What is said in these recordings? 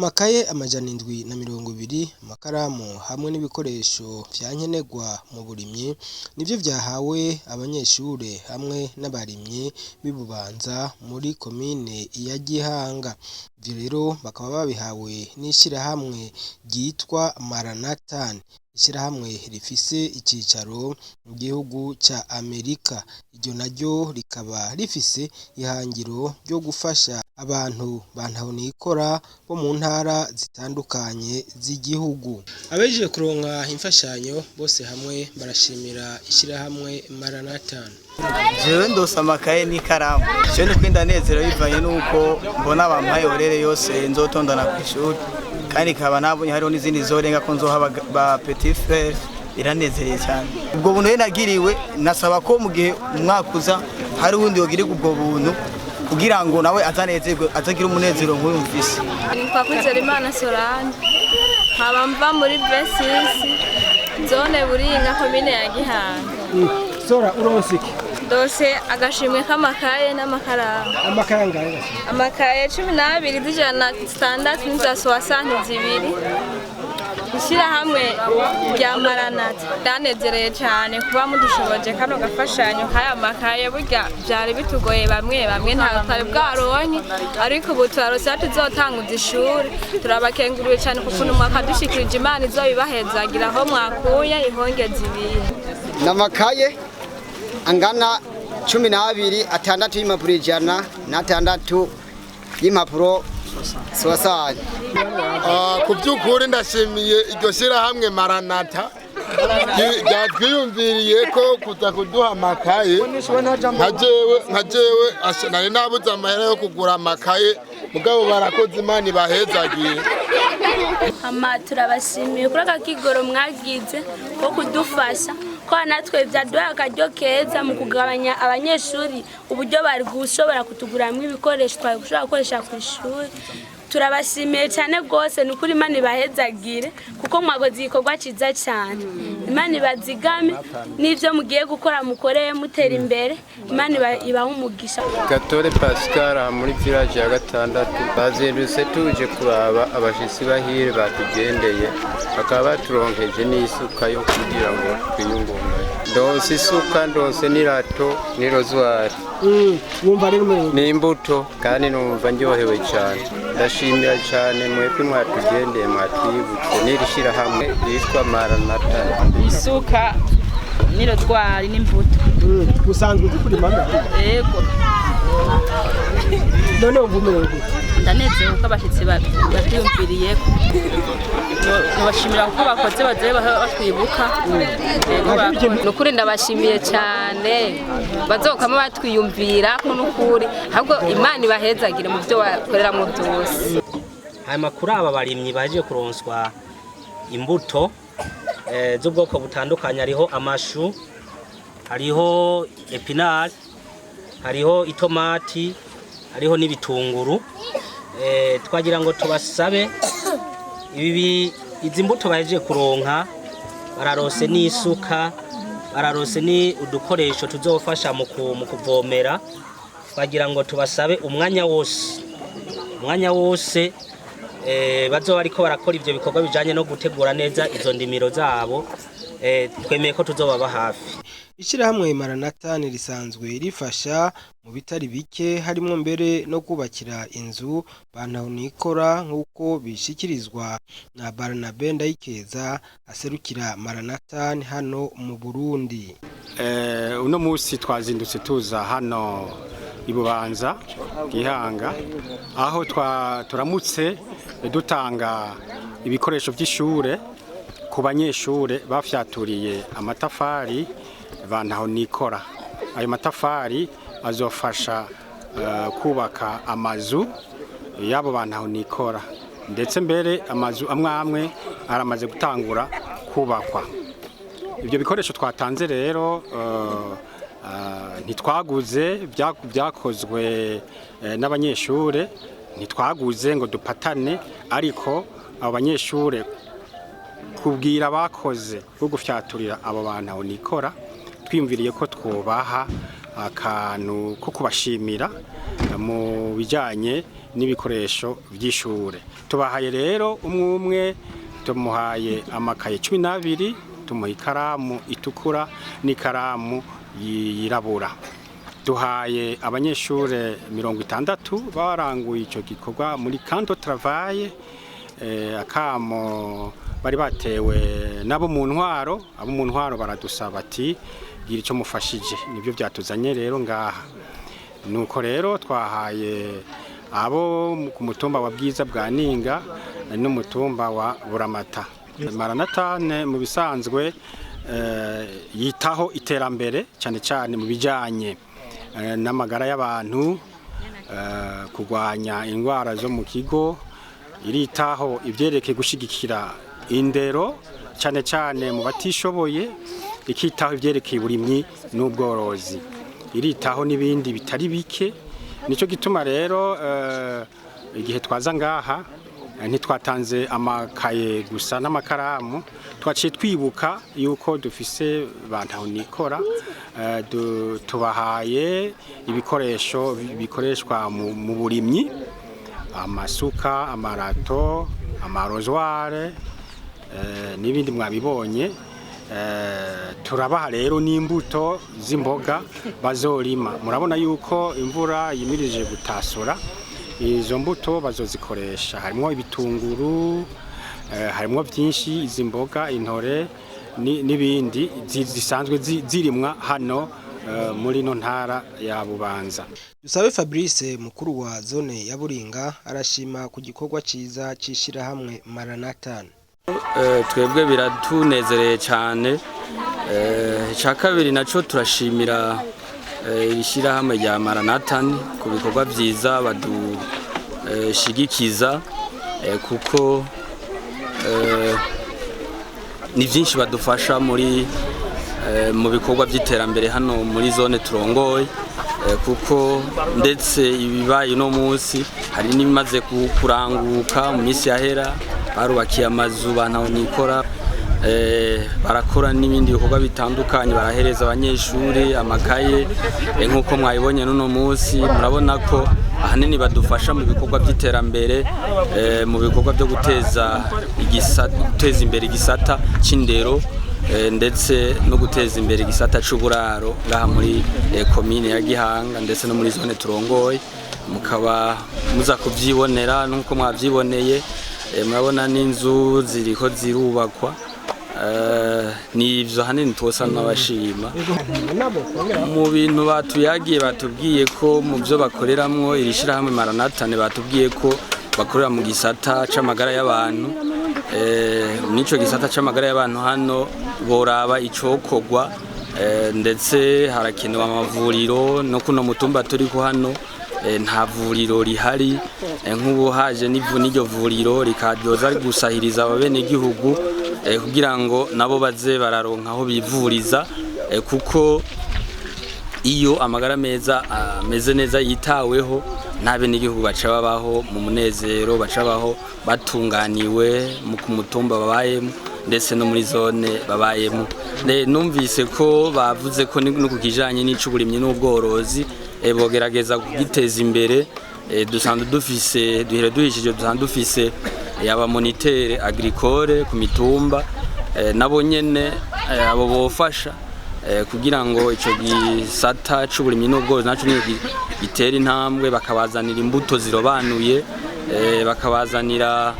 amakaye amajana 720, amakaramu hamwe n'ibikoresho vyankenerwa mu burimyi nivyo vyahawe abanyeshure hamwe n'abarimyi bibubanza muri komine ya Gihanga. Ivyo rero bakaba babihawe n'ishirahamwe ryitwa Maranatha, ishirahamwe rifise icicaro mu gihugu ca Amerika. Iryo naryo rikaba rifise ihangiro ryo gufasha abantu bantahonikora bo mu ntara zitandukanye z'igihugu. Abejeje kuronka imfashanyo bose hamwe barashimira ishirahamwe Maranatha. Jewe ndose amakaye n'ikaramu. Je ni kwindanezero bivanye nuko mbona bampaye orere yose nzotondana ku ishuri. Kandi kaba nabonye hariho n'izindi zorenga ko nzoha ba petit frère iranezereye cyane. Ubwo buntu nagiriwe nasaba ko mu gihe umwakuza hari uwundi yogirirwa ubwo buntu kugira ngo nawe azanezerwe azagira umunezero nk'uyu mvise. Twakwizera Imana Soranje nkaba mva muri Besisi zone Buringa komine ya Gihanga. Sora uronsiki Dose agashimwe k'amakaye n'amakaramu. amakaye angahe? Amakaye 12 zijana 6 n'izaswasani zibiri. Ishirahamwe rya Maranatha danezereye cyane kuba mudushoboje kano gafashanyo kaya makaye burya byari bitugoye bamwe nta twari bwaronke ariko ubu twarose tuzotanguza ishuri turabakenguriwe cyane kuko umwaka dushikirije Imana izobibahezagira aho mwakuye ihongeze ibiri. Namakaye angana 12 atandatu y'impapuro 106 y'impapuro swasani. Ku by'ukuri ndashimiye iryo shirahamwe Maranatha ryatwiyumviriye ko kuza kuduha amakaye nka jewe nari nabuze amahera yo kugura amakaye mugabo barakoze Imana ibahezagiye. Turabashimiye kuri aka kigoro mwagize ko kudufasha ko natwe byaduha akaryo keza mu kugabanya abanyeshuri uburyo bari gushobora kutuguramwe ibikoresho twashobora gukoresha ku ishuri. Turabashimiye cyane rwose n'ukuri Imana ibahezagire kuko mwagoze igikorwa ciza cyane. Imana ibazigame n'ivyo mugiye gukora mukoreye mutera imbere. Imana ibaha umugisha. Gatore Pascal muri village ya 6 bazindutse tuje kuraba abashitsi bahire batugendeye bakaba baturonkeje n'isuka yo kugira ngo twiyungunganye. Ndose isuka ndose n'irato n'irozwari. Wumva rero ni imbuto kandi numva ndyohewe cyane. Ndashimira cyane mwebwe mwatugendeye mwatwibutse n'irishira hamwe yitwa Maranatha. Isuka n'irozwari n'imbuto. Usanzwe kuri mama? Yego. None uvumewe ndanezero ko abashitsi batiyumviriye ko nabashimira ko bakoze baje batwibuka. Nukuri ndabashimiye cyane bazokama batwiyumvira ko nukuri ahubwo Imana ibahezagire mu byo bakorera mu byose. Aya makuru aba barimyi baje kuronswa imbuto z'ubwoko butandukanye, hariho amashu, hariho epinari, hariho itomati, hariho n'ibitunguru. Twagira ngo tubasabe izi mbuto baje kuronka bararose n'isuka, bararose ni udukoresho tuzofasha mu kuvomera. Twagira ngo tubasabe umwanya wose bazoba ariko barakora ivyo bikorwa bijanye no gutegura neza izo ndimiro zabo, twemeye ko tuzobaba hafi. Ishirahamwe Maranatha risanzwe rifasha mu bitari bike harimo mbere no kubakira inzu bantahonikora nk'uko bishikirizwa na Barnabe Ndayikeza aserukira Maranatha hano mu Burundi. Uno musi twazindutse tuza hano ibubanza Gihanga aho turamutse dutanga ibikoresho by'ishure ku banyeshure bafyaturiye amatafari bantahonikora. Ayo matafari azofasha kubaka amazu yabo bantahonikora, ndetse mbere amazu amwe aramaze gutangura kubakwa. Ibyo bikoresho twatanze rero ntitwaguze byakozwe n'abanyeshure, ntitwaguze ngo dupatane, ariko abo banyeshure kubwira bakoze bwo gufyaturira abo bantahonikora twiyumviriye ko twubaha akantu ko kubashimira mu bijyanye n'ibikoresho by'ishure. Tubahaye rero umwe tumuhaye amakaye 12, tumuha ikaramu itukura n'ikaramu yirabura. Duhaye abanyeshure 60 baranguye ico gikorwa muri kanto travail, akamo bari batewe nabo mu ntwaro, abo mu ntwaro baradusaba ati gira ico mufashije, nibyo byatuzanye rero ngaha. Nuko rero twahaye abo ku mutumba wa Bwiza bwa Ninga n'umutumba wa Buramata. Maranatane mu bisanzwe yitaho iterambere cyane cyane mu bijanye n'amagara y'abantu, kugwanya indwara zo mu kigo, iritaho ivyerekeye gushigikira indero cyane cyane mu batishoboye, ikitaho ivyerekeye uburimyi n'ubworozi, iritaho n'ibindi bitari bike. Nico gituma rero igihe twaza ngaha ntitwatanze amakaye gusa n'amakaramu, twaciye twibuka yuko dufise bantaho nikora, tubahaye ibikoresho bikoreshwa mu burimyi, amasuka, amarato, amarozware n'ibindi mwabibonye. Turabaha rero n'imbuto z'imboga bazorima. Murabona yuko imvura yimirije gutasura, izo mbuto bazozikoresha, harimo ibitunguru, harimo byinshi, izi mboga, intore n'ibindi zisanzwe zirimwa hano muri no ntara ya Bubanza. Dusabe Fabrice mukuru wa zone ya Buringa arashima ku gikorwa ciza cishira hamwe Maranatha. Twebwe biratunezereye cyane. Icya kabiri naco turashimira ishira hamwe rya Maranatha ku bikorwa byiza badushigikiza, kuko ni byinshi badufasha mu bikorwa by'iterambere hano muri zone turongoye, kuko ndetse ibibaye no munsi hari n'ibimaze kuranguka mu minsi yahera, barubakiye amazu bantaho nikora, barakora n'ibindi bikorwa bitandukanye, barahereza abanyeshuri amakaye, nk'uko mwabibonye n'uno munsi. Murabona ko ahanini badufasha mu bikorwa by'iterambere, mu bikorwa byo guteza imbere igisata c'indero, ndetse no guteza imbere igisata c'uburaro ngaha muri komine ya Gihanga ndetse no muri zone turongoye. Mukaba muza kuvyibonera nuko mwavyiboneye, murabona n'inzu ziriko zirubakwa, nivyo hanini twosa n'abashima. Mu bintu batuyagiye batubwiye ko mu byo bakoreramwo irishira hamwe Maranatha, batubwiye ko bakorera mu gisata c'amagara y'abantu. Nico gisata c'amagara y'abantu hano boraba icokogwa, ndetse harakenewe amavuriro no kuno mutumba turi ko hano nta vuriro rihari. Nk'ubu haje n'iryo vuriro rikadyoza gusahiriza ababene gihugu, kugira ngo nabo baze bararonka aho bivuriza, kuko iyo amagara meza ameze neza yitaweho, nabe n'igihugu baca babaho mu munezero, baca babaho batunganiwe mu kumutumba babayemo ndetse no muri zone babayemo. Numvise ko bavuze ko no kukijanye n'icuburimyi n'ubworozi bogerageza kugiteza imbere. Dusanzwe dufise dufise yaba monitere agricole ku mitumba, nabo nyene abo bofasha kugira ngo ico gisata c'uburimyi n'ubworozi naco gitera intambwe, bakabazanira imbuto zirobanuye, bakabazanira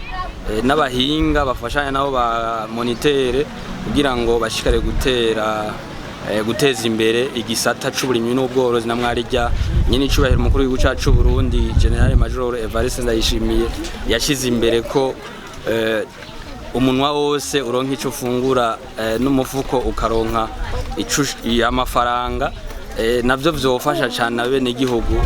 n'abahinga bafashanya nabo ba monitere, kugira ngo bashikare guteza imbere igisata c'uburimyi n'ubworozi. Na mwarijya nyine icubahiro umukuru w'igihugu cacu Burundi General Major Evariste Ndayishimiye yashize imbere ko umunwa wose uronka ico fungura, n'umufuko ukaronka amafaranga. Navyo vyofasha cyane abene igihugu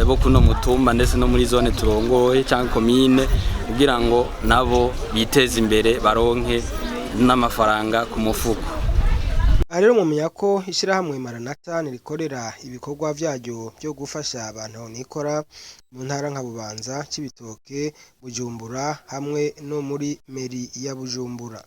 bo kuno mutumba ndetse no muri zone turongoye cyangwa komine, kugira ngo nabo biteze imbere baronke n'amafaranga ku mufuko. Rero mumenya ko ishirahamwe Maranatha rikorera ibikorwa vyaryo byo gufasha abantu nikora mu ntara nka Bubanza, Cibitoke, Bujumbura hamwe no muri meri ya Bujumbura.